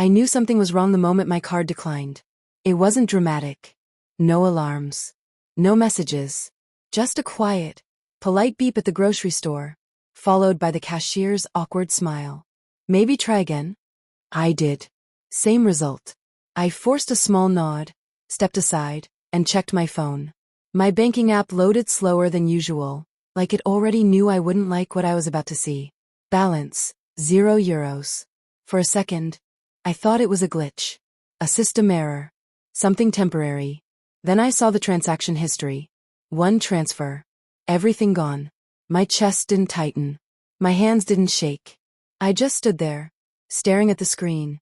I knew something was wrong the moment my card declined. It wasn't dramatic. No alarms. No messages. Just a quiet, polite beep at the grocery store, followed by the cashier's awkward smile. Maybe try again? I did. Same result. I forced a small nod, stepped aside, and checked my phone. My banking app loaded slower than usual, like it already knew I wouldn't like what I was about to see. Balance, €0. For a second, I thought it was a glitch. A system error. Something temporary. Then I saw the transaction history. One transfer. Everything gone. My chest didn't tighten. My hands didn't shake. I just stood there, staring at the screen,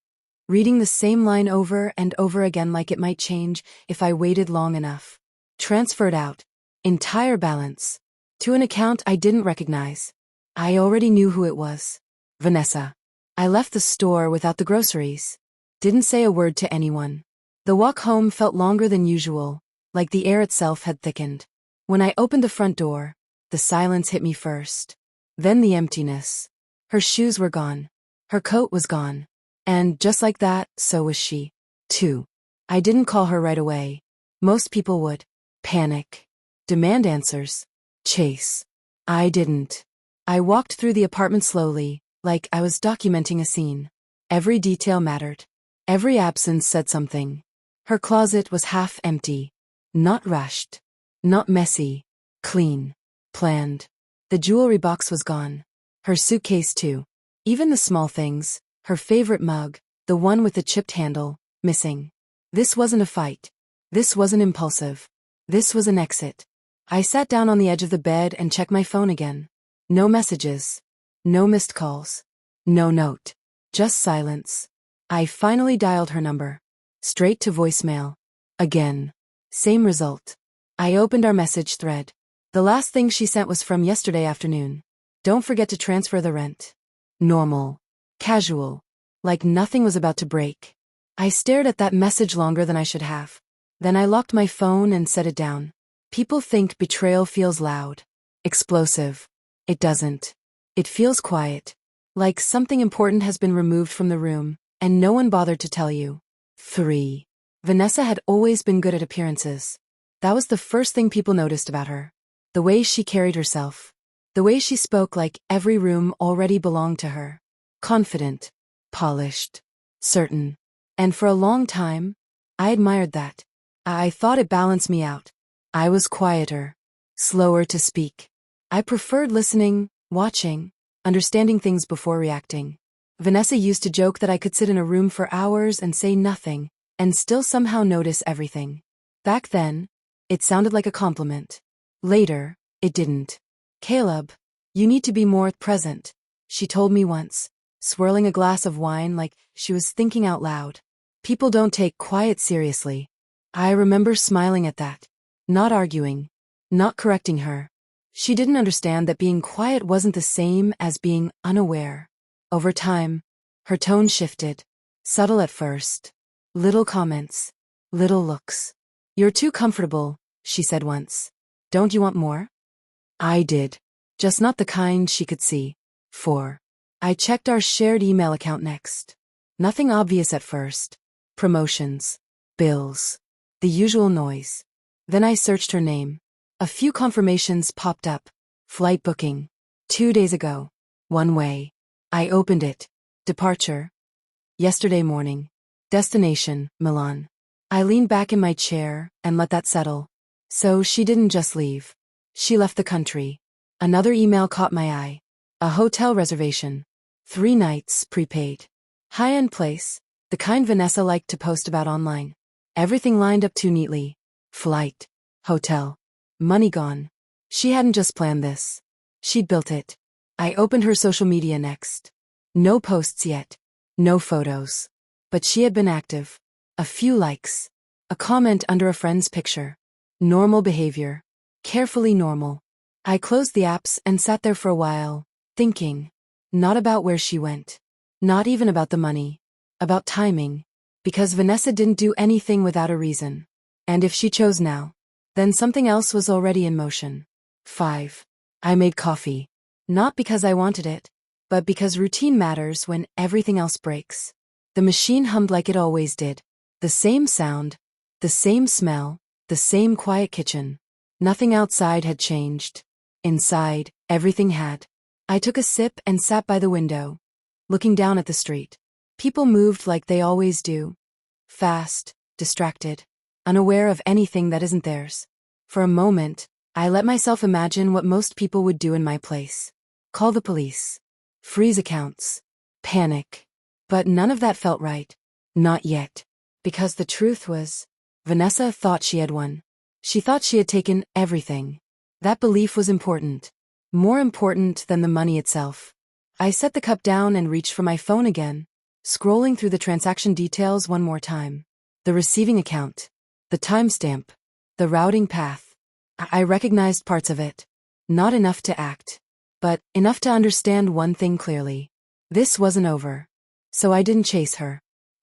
reading the same line over and over again like it might change if I waited long enough. Transferred out. Entire balance. To an account I didn't recognize. I already knew who it was. Vanessa. I left the store without the groceries. Didn't say a word to anyone. The walk home felt longer than usual, like the air itself had thickened. When I opened the front door, the silence hit me first. Then the emptiness. Her shoes were gone. Her coat was gone. And just like that, so was she, too. I didn't call her right away. Most people would. Panic. Demand answers. Chase. I didn't. I walked through the apartment slowly, like I was documenting a scene. Every detail mattered. Every absence said something. Her closet was half empty. Not rushed. Not messy. Clean. Planned. The jewelry box was gone. Her suitcase too. Even the small things, her favorite mug, the one with the chipped handle, missing. This wasn't a fight. This wasn't impulsive. This was an exit. I sat down on the edge of the bed and checked my phone again. No messages. No missed calls. No note. Just silence. I finally dialed her number. Straight to voicemail. Again. Same result. I opened our message thread. The last thing she sent was from yesterday afternoon. Don't forget to transfer the rent. Normal. Casual. Like nothing was about to break. I stared at that message longer than I should have. Then I locked my phone and set it down. People think betrayal feels loud. Explosive. It doesn't. It feels quiet. Like something important has been removed from the room, and no one bothered to tell you. 3. Vanessa had always been good at appearances. That was the first thing people noticed about her. The way she carried herself. The way she spoke like every room already belonged to her. Confident. Polished. Certain. And for a long time, I admired that. I thought it balanced me out. I was quieter. Slower to speak. I preferred listening, watching, understanding things before reacting. Vanessa used to joke that I could sit in a room for hours and say nothing, and still somehow notice everything. Back then, it sounded like a compliment. Later, it didn't. Caleb, you need to be more present, she told me once, swirling a glass of wine like she was thinking out loud. People don't take quiet seriously. I remember smiling at that. Not arguing. Not correcting her. She didn't understand that being quiet wasn't the same as being unaware. Over time, her tone shifted. Subtle at first. Little comments. Little looks. You're too comfortable, she said once. Don't you want more? I did. Just not the kind she could see. 4. I checked our shared email account next. Nothing obvious at first. Promotions. Bills. The usual noise. Then I searched her name. A few confirmations popped up. Flight booking. 2 days ago. One way. I opened it. Departure. Yesterday morning. Destination, Milan. I leaned back in my chair and let that settle. So she didn't just leave. She left the country. Another email caught my eye. A hotel reservation. 3 nights, prepaid. High-end place, the kind Vanessa liked to post about online. Everything lined up too neatly. Flight. Hotel. Money gone. She hadn't just planned this. She'd built it. I opened her social media next. No posts yet. No photos. But she had been active. A few likes. A comment under a friend's picture. Normal behavior. Carefully normal. I closed the apps and sat there for a while, thinking. Not about where she went. Not even about the money. About timing. Because Vanessa didn't do anything without a reason. And if she chose now, then something else was already in motion. 5. I made coffee. Not because I wanted it, but because routine matters when everything else breaks. The machine hummed like it always did. The same sound, the same smell, the same quiet kitchen. Nothing outside had changed. Inside, everything had. I took a sip and sat by the window, looking down at the street. People moved like they always do. Fast, distracted, unaware of anything that isn't theirs. For a moment, I let myself imagine what most people would do in my place. Call the police. Freeze accounts. Panic. But none of that felt right. Not yet. Because the truth was, Vanessa thought she had won. She thought she had taken everything. That belief was important. More important than the money itself. I set the cup down and reached for my phone again, scrolling through the transaction details one more time. The receiving account. The timestamp. The routing path. I recognized parts of it. Not enough to act. But enough to understand one thing clearly. This wasn't over. So I didn't chase her.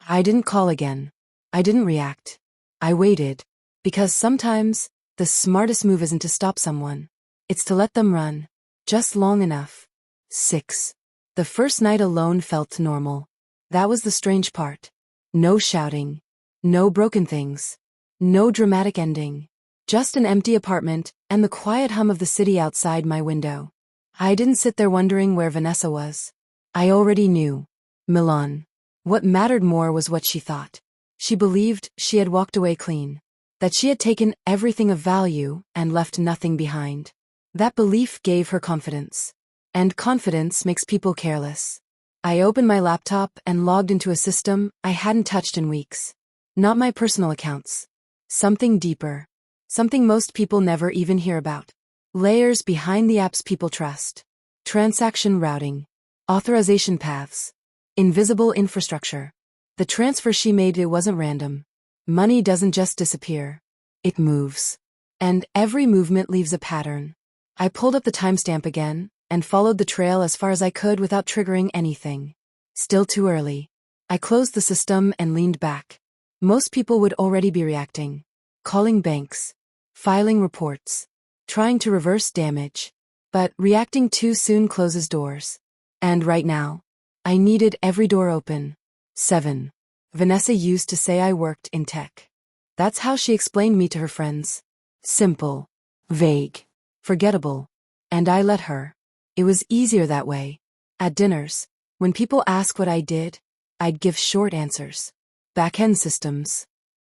I didn't call again. I didn't react. I waited. Because sometimes, the smartest move isn't to stop someone. It's to let them run. Just long enough. 6. The first night alone felt normal. That was the strange part. No shouting. No broken things. No dramatic ending. Just an empty apartment, and the quiet hum of the city outside my window. I didn't sit there wondering where Vanessa was. I already knew. Milan. What mattered more was what she thought. She believed she had walked away clean. That she had taken everything of value and left nothing behind. That belief gave her confidence. And confidence makes people careless. I opened my laptop and logged into a system I hadn't touched in weeks. Not my personal accounts. Something deeper. Something most people never even hear about. Layers behind the apps people trust. Transaction routing. Authorization paths. Invisible infrastructure. The transfer she made, it wasn't random. Money doesn't just disappear. It moves. And every movement leaves a pattern. I pulled up the timestamp again, and followed the trail as far as I could without triggering anything. Still too early. I closed the system and leaned back. Most people would already be reacting. Calling banks. Filing reports. Trying to reverse damage. But reacting too soon closes doors. And right now, I needed every door open. 7. Vanessa used to say I worked in tech. That's how she explained me to her friends. Simple. Vague. Forgettable. And I let her. It was easier that way. At dinners, when people ask what I did, I'd give short answers. Back-end systems.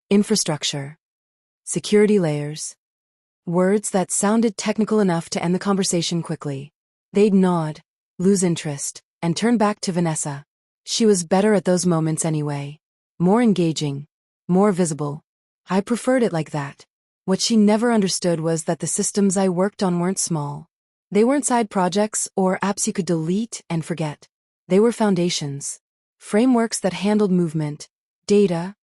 Infrastructure. Security layers. Words that sounded technical enough to end the conversation quickly. They'd nod, lose interest, and turn back to Vanessa. She was better at those moments anyway. More engaging. More visible. I preferred it like that. What she never understood was that the systems I worked on weren't small. They weren't side projects or apps you could delete and forget. They were foundations. Frameworks that handled movement, data,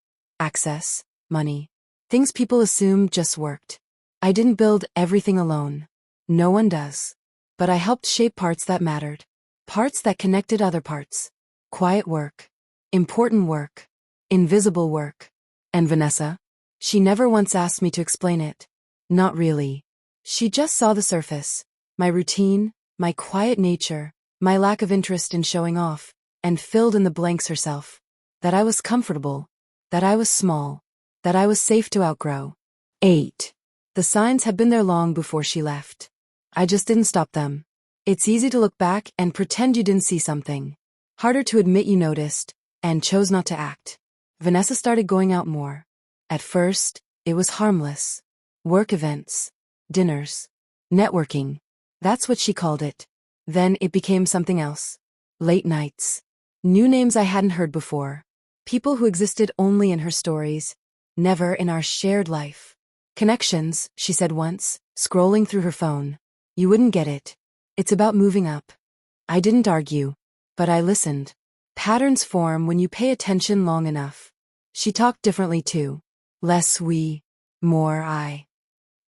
access, money. Things people assumed just worked. I didn't build everything alone. No one does. But I helped shape parts that mattered. Parts that connected other parts. Quiet work. Important work. Invisible work. And Vanessa? She never once asked me to explain it. Not really. She just saw the surface. My routine, my quiet nature, my lack of interest in showing off, and filled in the blanks herself. That I was comfortable. That I was small. That I was safe to outgrow. 8. The signs had been there long before she left. I just didn't stop them. It's easy to look back and pretend you didn't see something. Harder to admit you noticed, and chose not to act. Vanessa started going out more. At first, it was harmless. Work events. Dinners. Networking. That's what she called it. Then it became something else. Late nights. New names I hadn't heard before. People who existed only in her stories, never in our shared life. Connections, she said once, scrolling through her phone. You wouldn't get it. It's about moving up. I didn't argue, but I listened. Patterns form when you pay attention long enough. She talked differently too. Less we, more I.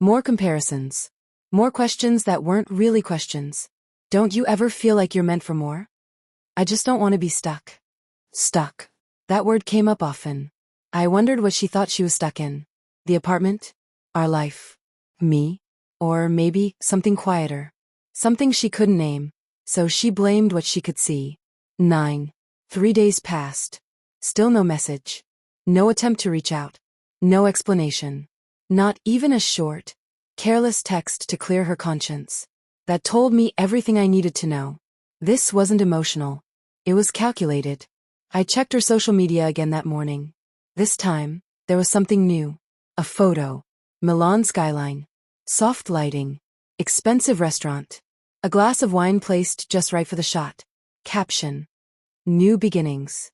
More comparisons. More questions that weren't really questions. Don't you ever feel like you're meant for more? I just don't want to be stuck. Stuck. That word came up often. I wondered what she thought she was stuck in. The apartment? Our life? Me? Or maybe something quieter. Something she couldn't name, so she blamed what she could see. 9. 3 days passed. Still no message. No attempt to reach out. No explanation. Not even a short, careless text to clear her conscience. That told me everything I needed to know. This wasn't emotional. It was calculated. I checked her social media again that morning. This time, there was something new. A photo. Milan skyline. Soft lighting. Expensive restaurant. A glass of wine placed just right for the shot. Caption. New beginnings.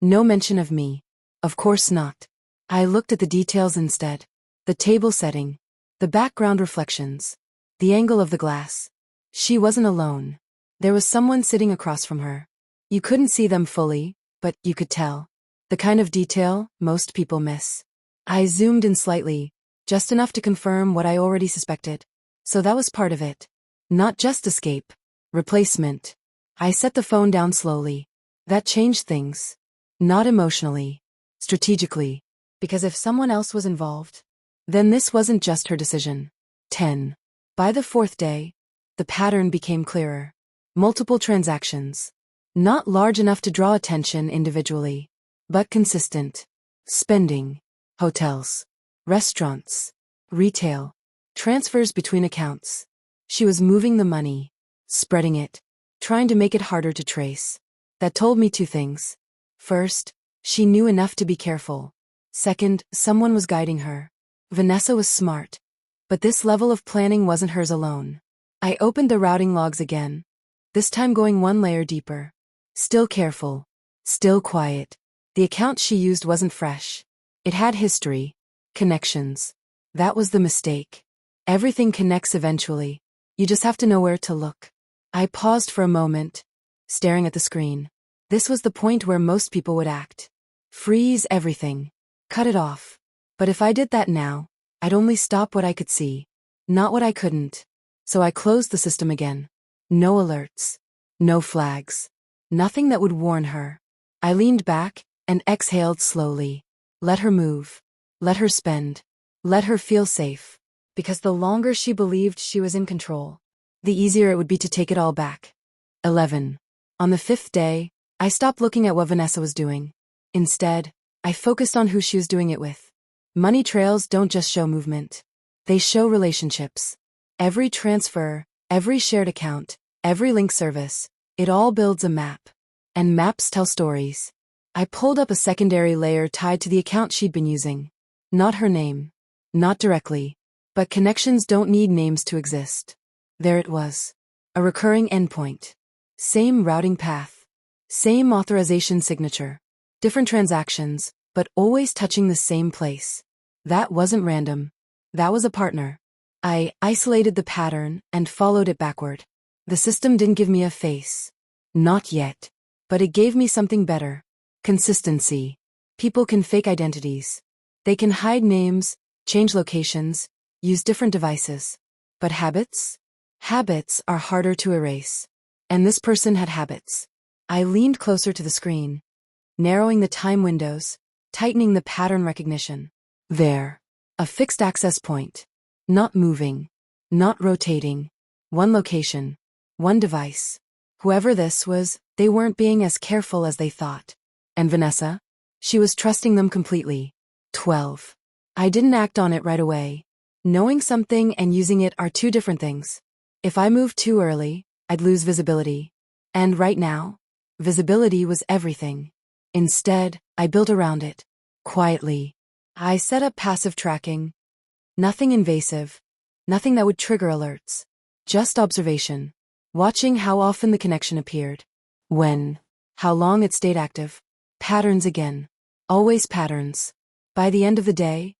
No mention of me. Of course not. I looked at the details instead. The table setting. The background reflections. The angle of the glass. She wasn't alone. There was someone sitting across from her. You couldn't see them fully, but you could tell. The kind of detail most people miss. I zoomed in slightly, just enough to confirm what I already suspected. So that was part of it. Not just escape. Replacement. I set the phone down slowly. That changed things. Not emotionally. Strategically. Because if someone else was involved, then this wasn't just her decision. 10. By the fourth day, the pattern became clearer. Multiple transactions. Not large enough to draw attention individually, but consistent. Spending. Hotels. Restaurants. Retail. Transfers between accounts. She was moving the money. Spreading it. Trying to make it harder to trace. That told me two things. First, she knew enough to be careful. Second, someone was guiding her. Vanessa was smart. But this level of planning wasn't hers alone. I opened the routing logs again. This time going one layer deeper. Still careful. Still quiet. The account she used wasn't fresh. It had history. Connections. That was the mistake. Everything connects eventually. You just have to know where to look. I paused for a moment, staring at the screen. This was the point where most people would act. Freeze everything. Cut it off. But if I did that now, I'd only stop what I could see, not what I couldn't. So I closed the system again. No alerts. No flags. Nothing that would warn her. I leaned back and exhaled slowly. Let her move. Let her spend. Let her feel safe. Because the longer she believed she was in control, the easier it would be to take it all back. 11. On the fifth day, I stopped looking at what Vanessa was doing. Instead, I focused on who she was doing it with. Money trails don't just show movement. They show relationships. Every transfer, every shared account, every link service, it all builds a map. And maps tell stories. I pulled up a secondary layer tied to the account she'd been using. Not her name. Not directly. But connections don't need names to exist. There it was. A recurring endpoint. Same routing path. Same authorization signature. Different transactions, but always touching the same place. That wasn't random. That was a partner. I isolated the pattern and followed it backward. The system didn't give me a face. Not yet. But it gave me something better. Consistency. People can fake identities. They can hide names, change locations, use different devices. But habits? Habits are harder to erase. And this person had habits. I leaned closer to the screen, narrowing the time windows, tightening the pattern recognition. There. A fixed access point. Not moving. Not rotating. One location. One device. Whoever this was, they weren't being as careful as they thought. And Vanessa? She was trusting them completely. 12. I didn't act on it right away. Knowing something and using it are two different things. If I moved too early, I'd lose visibility. And right now, visibility was everything. Instead, I built around it. Quietly. I set up passive tracking. Nothing invasive. Nothing that would trigger alerts. Just observation. Watching how often the connection appeared. When. How long it stayed active. Patterns again. Always patterns. By the end of the day,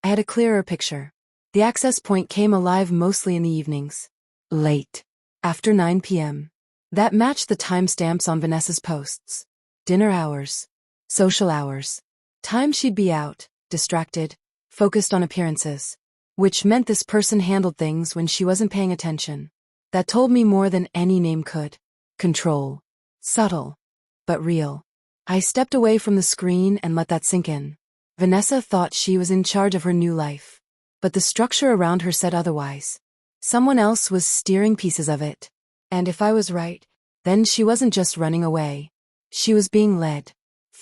I had a clearer picture. The access point came alive mostly in the evenings. Late. After 9 p.m. That matched the timestamps on Vanessa's posts. Dinner hours. Social hours. Time she'd be out, distracted, focused on appearances. Which meant this person handled things when she wasn't paying attention. That told me more than any name could. Control. Subtle. But real. I stepped away from the screen and let that sink in. Vanessa thought she was in charge of her new life. But the structure around her said otherwise. Someone else was steering pieces of it. And if I was right, then she wasn't just running away. She was being led.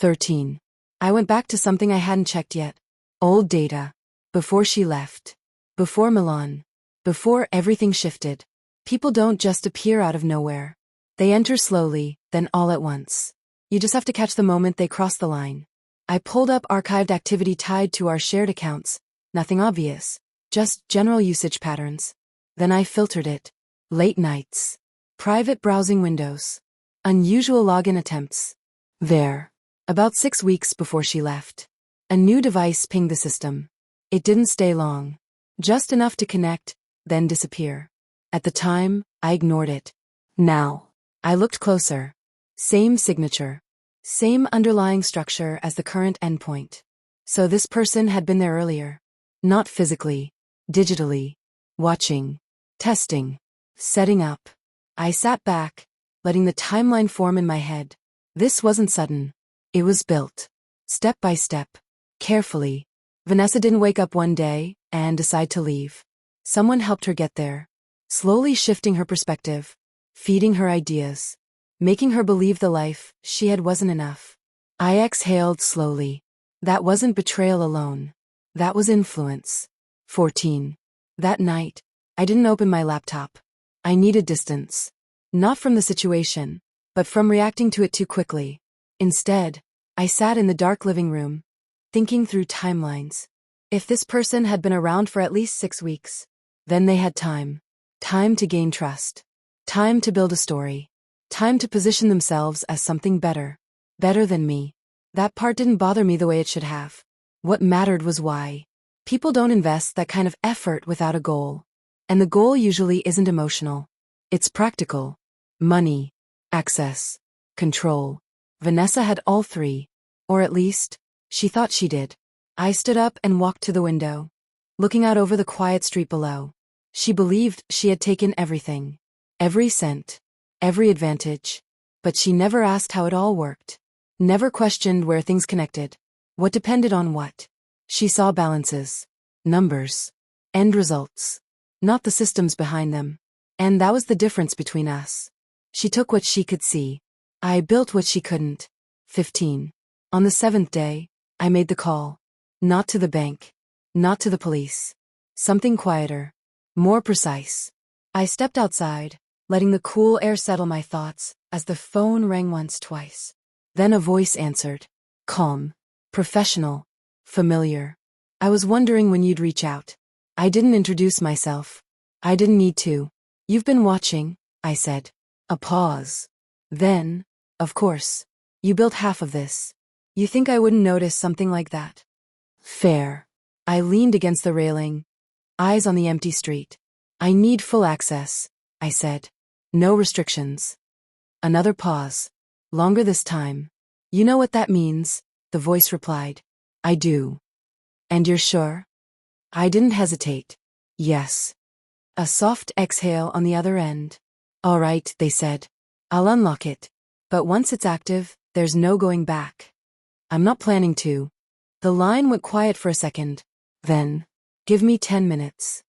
13. I went back to something I hadn't checked yet. Old data. Before she left. Before Milan. Before everything shifted. People don't just appear out of nowhere. They enter slowly, then all at once. You just have to catch the moment they cross the line. I pulled up archived activity tied to our shared accounts. Nothing obvious. Just general usage patterns. Then I filtered it. Late nights. Private browsing windows. Unusual login attempts. There. About 6 weeks before she left. A new device pinged the system. It didn't stay long. Just enough to connect, then disappear. At the time, I ignored it. Now, I looked closer. Same signature. Same underlying structure as the current endpoint. So this person had been there earlier. Not physically. Digitally. Watching. Testing. Setting up. I sat back, letting the timeline form in my head. This wasn't sudden. It was built. Step by step. Carefully. Vanessa didn't wake up one day and decide to leave. Someone helped her get there. Slowly shifting her perspective. Feeding her ideas. Making her believe the life she had wasn't enough. I exhaled slowly. That wasn't betrayal alone. That was influence. 14. That night, I didn't open my laptop. I needed distance. Not from the situation, but from reacting to it too quickly. Instead, I sat in the dark living room, thinking through timelines. If this person had been around for at least 6 weeks, then they had time. Time to gain trust. Time to build a story. Time to position themselves as something better. Better than me. That part didn't bother me the way it should have. What mattered was why. People don't invest that kind of effort without a goal. And the goal usually isn't emotional. It's practical. Money. Access. Control. Vanessa had all three. Or at least, she thought she did. I stood up and walked to the window, looking out over the quiet street below. She believed she had taken everything. Every cent. Every advantage. But she never asked how it all worked. Never questioned where things connected. What depended on what. She saw balances. Numbers. End results. Not the systems behind them. And that was the difference between us. She took what she could see. I built what she couldn't. 15. On the 7th day, I made the call. Not to the bank. Not to the police. Something quieter. More precise. I stepped outside, letting the cool air settle my thoughts, as the phone rang once, twice. Then a voice answered. Calm. Professional. Familiar. I was wondering when you'd reach out. I didn't introduce myself. I didn't need to. You've been watching, I said. A pause. Then, of course, you built half of this. You think I wouldn't notice something like that? Fair. I leaned against the railing, eyes on the empty street. I need full access, I said. No restrictions. Another pause. Longer this time. You know what that means, the voice replied. I do. And you're sure? I didn't hesitate. Yes. A soft exhale on the other end. All right, they said. I'll unlock it. But once it's active, there's no going back. I'm not planning to. The line went quiet for a second. Then, give me 10 minutes.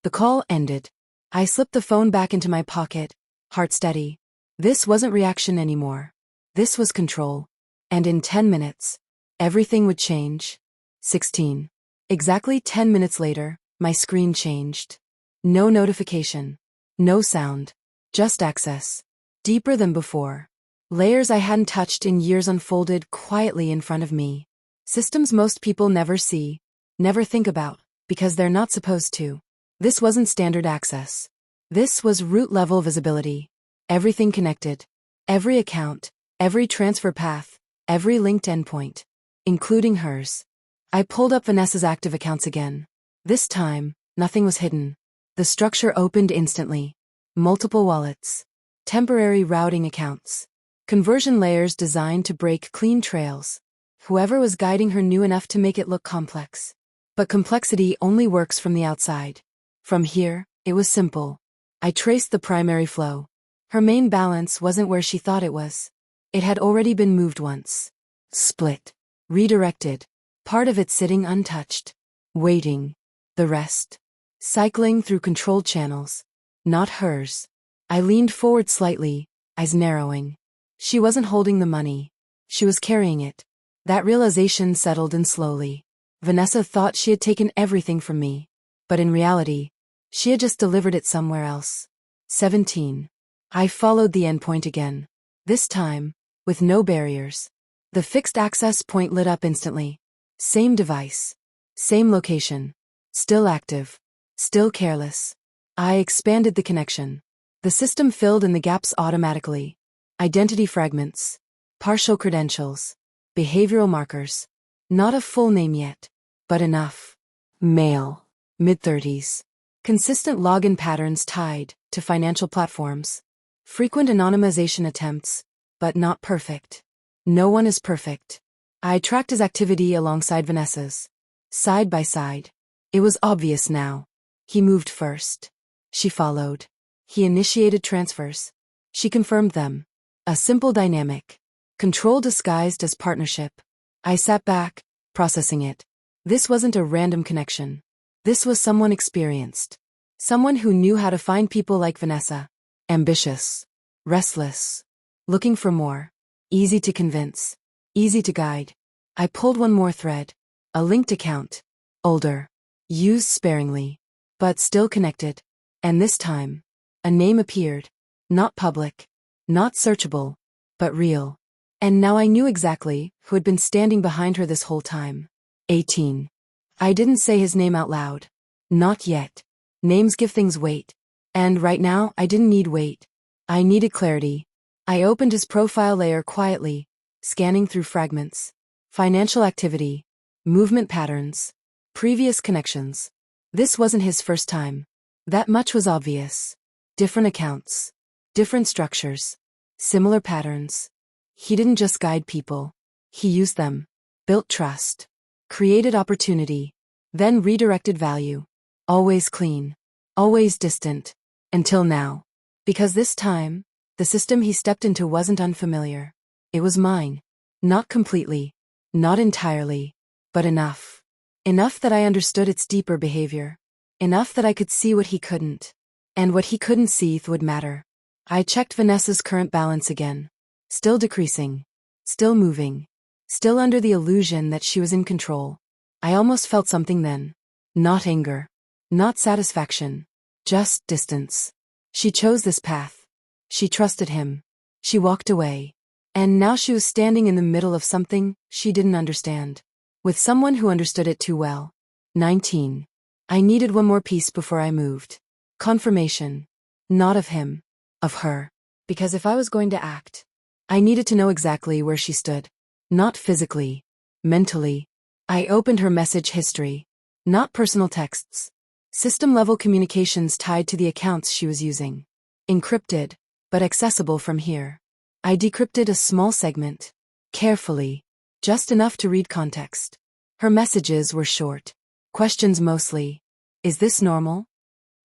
The call ended. I slipped the phone back into my pocket, heart steady. This wasn't reaction anymore. This was control. And in 10 minutes, everything would change. 16. Exactly 10 minutes later, my screen changed. No notification. No sound. Just access. Deeper than before. Layers I hadn't touched in years unfolded quietly in front of me. Systems most people never see, never think about, because they're not supposed to. This wasn't standard access. This was root-level visibility. Everything connected. Every account, every transfer path, every linked endpoint. Including hers. I pulled up Vanessa's active accounts again. This time, nothing was hidden. The structure opened instantly. Multiple wallets. Temporary routing accounts. Conversion layers designed to break clean trails. Whoever was guiding her knew enough to make it look complex. But complexity only works from the outside. From here, it was simple. I traced the primary flow. Her main balance wasn't where she thought it was. It had already been moved once. Split. Redirected. Part of it sitting untouched. Waiting. The rest. Cycling through controlled channels. Not hers. I leaned forward slightly, eyes narrowing. She wasn't holding the money. She was carrying it. That realization settled in slowly. Vanessa thought she had taken everything from me. But in reality, she had just delivered it somewhere else. 17. I followed the endpoint again. This time, with no barriers. The fixed access point lit up instantly. Same device. Same location. Still active. Still careless. I expanded the connection. The system filled in the gaps automatically. Identity fragments. Partial credentials. Behavioral markers. Not a full name yet, but enough. Male. Mid-30s. Consistent login patterns tied to financial platforms. Frequent anonymization attempts, but not perfect. No one is perfect. I tracked his activity alongside Vanessa's. Side by side. It was obvious now. He moved first. She followed. He initiated transfers. She confirmed them. A simple dynamic. Control disguised as partnership. I sat back, processing it. This wasn't a random connection. This was someone experienced. Someone who knew how to find people like Vanessa. Ambitious. Restless. Looking for more. Easy to convince. Easy to guide. I pulled one more thread. A linked account. Older. Used sparingly. But still connected. And this time, a name appeared. Not public. Not searchable. But real. And now I knew exactly who had been standing behind her this whole time. 18. I didn't say his name out loud. Not yet. Names give things weight. And right now, I didn't need weight. I needed clarity. I opened his profile layer quietly, scanning through fragments. Financial activity. Movement patterns. Previous connections. This wasn't his first time. That much was obvious. Different accounts. Different structures. Similar patterns. He didn't just guide people. He used them. Built trust. Created opportunity. Then redirected value. Always clean. Always distant. Until now. Because this time, the system he stepped into wasn't unfamiliar. It was mine. Not completely. Not entirely. But enough. Enough that I understood its deeper behavior. Enough that I could see what he couldn't. And what he couldn't see would matter. I checked Vanessa's current balance again. Still decreasing. Still moving. Still under the illusion that she was in control. I almost felt something then. Not anger. Not satisfaction. Just distance. She chose this path. She trusted him. She walked away. And now she was standing in the middle of something she didn't understand. With someone who understood it too well. 19. I needed one more piece before I moved. Confirmation. Not of him. Of her. Because if I was going to act, I needed to know exactly where she stood. Not physically. Mentally. I opened her message history. Not personal texts. System-level communications tied to the accounts she was using. Encrypted, but accessible from here. I decrypted a small segment. Carefully. Just enough to read context. Her messages were short. Questions mostly. Is this normal?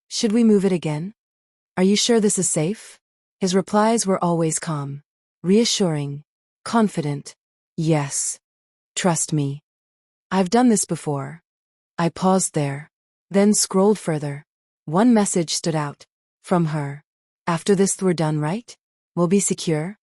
Should we move it again? Are you sure this is safe? His replies were always calm. Reassuring. Confident. Yes. Trust me. I've done this before. I paused there. Then scrolled further. One message stood out. From her. After this we're done, right? We'll be secure?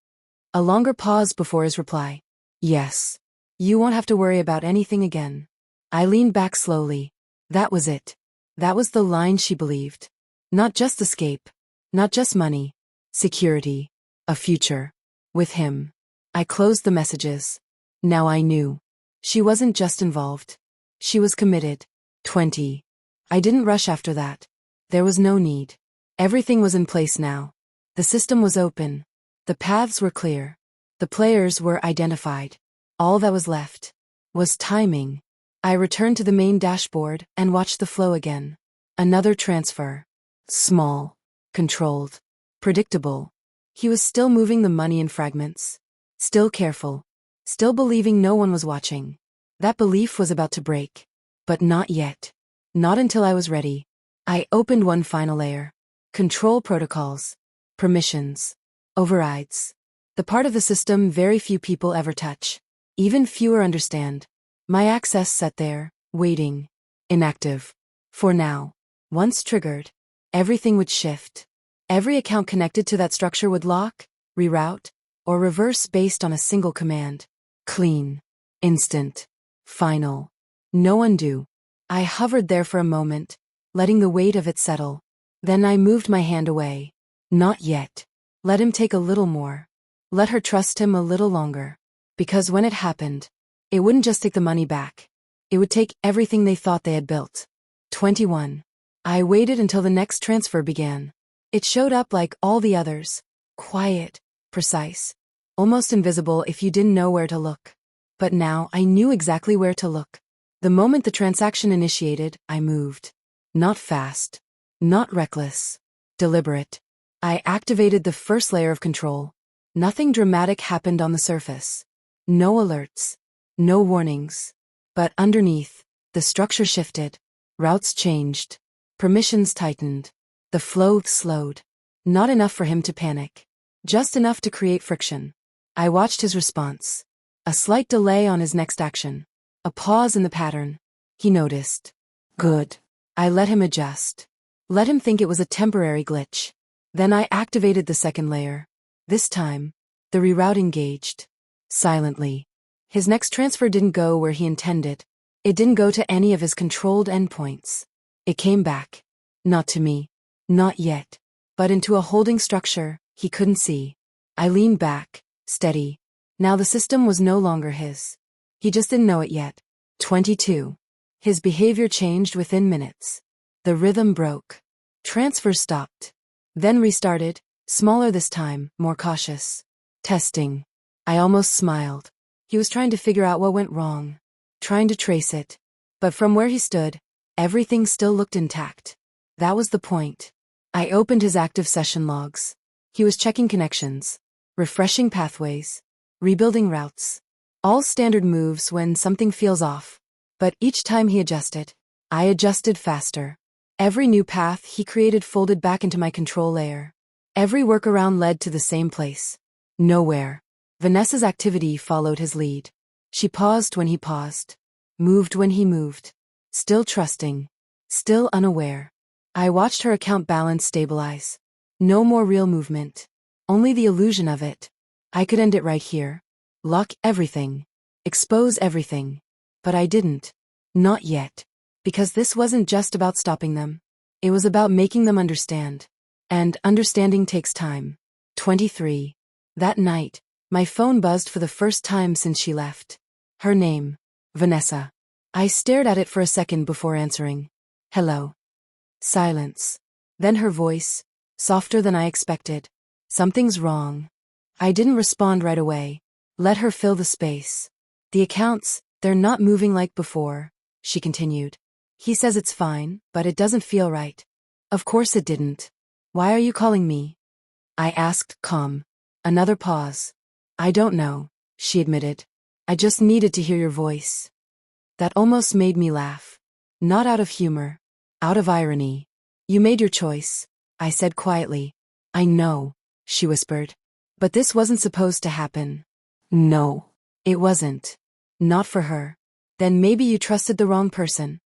A longer pause before his reply. Yes. You won't have to worry about anything again. I leaned back slowly. That was it. That was the line she believed. Not just escape. Not just money. Security. A future. With him. I closed the messages. Now I knew. She wasn't just involved. She was committed. 20. I didn't rush after that. There was no need. Everything was in place now. The system was open. The paths were clear. The players were identified. All that was left was timing. I returned to the main dashboard and watched the flow again. Another transfer. Small. Controlled. Predictable. He was still moving the money in fragments. Still careful. Still believing no one was watching. That belief was about to break. But not yet. Not until I was ready. I opened one final layer. Control protocols. Permissions. Overrides. The part of the system very few people ever touch. Even fewer understand. My access sat there, waiting. Inactive. For now. Once triggered, everything would shift. Every account connected to that structure would lock, reroute, or reverse based on a single command. Clean. Instant. Final. No undo. I hovered there for a moment, letting the weight of it settle. Then I moved my hand away. Not yet. Let him take a little more. Let her trust him a little longer. Because when it happened, it wouldn't just take the money back. It would take everything they thought they had built. 21. I waited until the next transfer began. It showed up like all the others. Quiet. Precise. Almost invisible if you didn't know where to look. But now I knew exactly where to look. The moment the transaction initiated, I moved. Not fast. Not reckless. Deliberate. I activated the first layer of control. Nothing dramatic happened on the surface. No alerts. No warnings. But underneath, the structure shifted. Routes changed. Permissions tightened. The flow slowed. Not enough for him to panic. Just enough to create friction. I watched his response. A slight delay on his next action. A pause in the pattern. He noticed. Good. I let him adjust. Let him think it was a temporary glitch. Then I activated the second layer. This time, the reroute engaged. Silently. His next transfer didn't go where he intended. It didn't go to any of his controlled endpoints. It came back. Not to me. Not yet. But into a holding structure he couldn't see. I leaned back, steady. Now the system was no longer his. He just didn't know it yet. 22. His behavior changed within minutes. The rhythm broke. Transfers stopped. Then restarted, smaller this time, more cautious. Testing. I almost smiled. He was trying to figure out what went wrong. Trying to trace it. But from where he stood, everything still looked intact. That was the point. I opened his active session logs. He was checking connections, refreshing pathways, rebuilding routes. All standard moves when something feels off. But each time he adjusted, I adjusted faster. Every new path he created folded back into my control layer. Every workaround led to the same place. Nowhere. Vanessa's activity followed his lead. She paused when he paused. Moved when he moved. Still trusting. Still unaware. I watched her account balance stabilize. No more real movement. Only the illusion of it. I could end it right here. Lock everything. Expose everything. But I didn't. Not yet. Because this wasn't just about stopping them. It was about making them understand. And understanding takes time. 23. That night, my phone buzzed for the first time since she left. Her name. Vanessa. I stared at it for a second before answering. Hello. Silence. Then her voice, softer than I expected. Something's wrong. I didn't respond right away. Let her fill the space. The accounts, they're not moving like before, she continued. He says it's fine, but it doesn't feel right. Of course it didn't. Why are you calling me? I asked, calm. Another pause. I don't know, she admitted. I just needed to hear your voice. That almost made me laugh. Not out of humor. Out of irony. You made your choice, I said quietly. I know, she whispered. But this wasn't supposed to happen. No, it wasn't. Not for her. Then maybe you trusted the wrong person,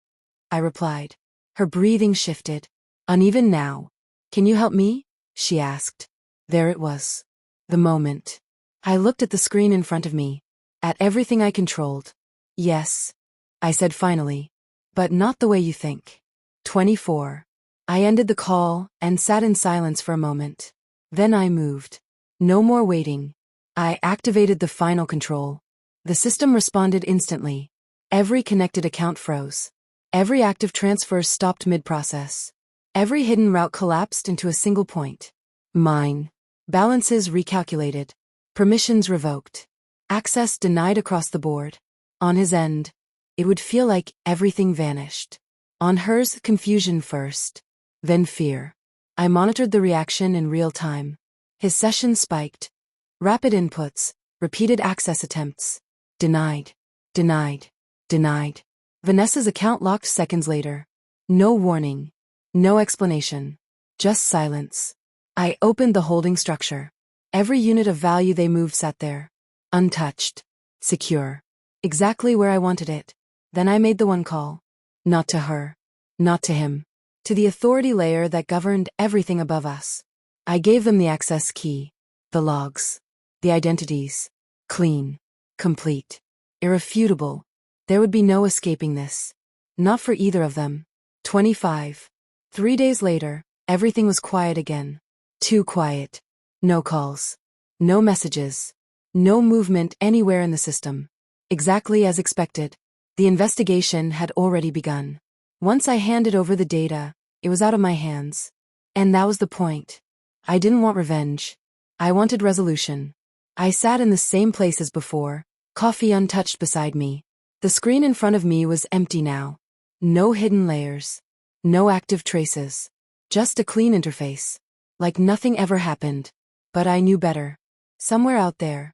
I replied. Her breathing shifted. Uneven now. Can you help me? She asked. There it was. The moment. I looked at the screen in front of me. At everything I controlled. Yes, I said finally. But not the way you think. 24. I ended the call and sat in silence for a moment. Then I moved. No more waiting. I activated the final control. The system responded instantly. Every connected account froze. Every active transfer stopped mid-process. Every hidden route collapsed into a single point. Mine. Balances recalculated. Permissions revoked. Access denied across the board. On his end, it would feel like everything vanished. On hers, confusion first. Then fear. I monitored the reaction in real time. His session spiked. Rapid inputs, repeated access attempts. Denied. Denied. Denied. Vanessa's account locked seconds later. No warning. No explanation. Just silence. I opened the holding structure. Every unit of value they moved sat there. Untouched. Secure. Exactly where I wanted it. Then I made the one call. Not to her. Not to him. To the authority layer that governed everything above us. I gave them the access key. The logs. The identities. Clean. Complete. Irrefutable. There would be no escaping this. Not for either of them. 25. 3 days later, everything was quiet again. Too quiet. No calls. No messages. No movement anywhere in the system. Exactly as expected. The investigation had already begun. Once I handed over the data, it was out of my hands. And that was the point. I didn't want revenge. I wanted resolution. I sat in the same place as before, coffee untouched beside me. The screen in front of me was empty now. No hidden layers. No active traces. Just a clean interface. Like nothing ever happened. But I knew better. Somewhere out there,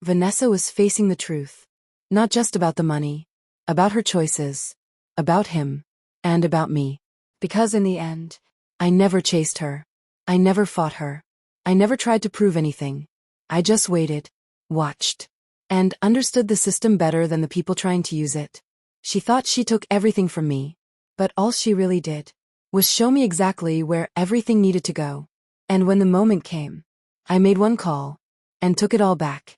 Vanessa was facing the truth. Not just about the money. About her choices. About him. And about me. Because in the end, I never chased her. I never fought her. I never tried to prove anything. I just waited, watched, and understood the system better than the people trying to use it. She thought she took everything from me. But all she really did was show me exactly where everything needed to go. And when the moment came, I made one call and took it all back.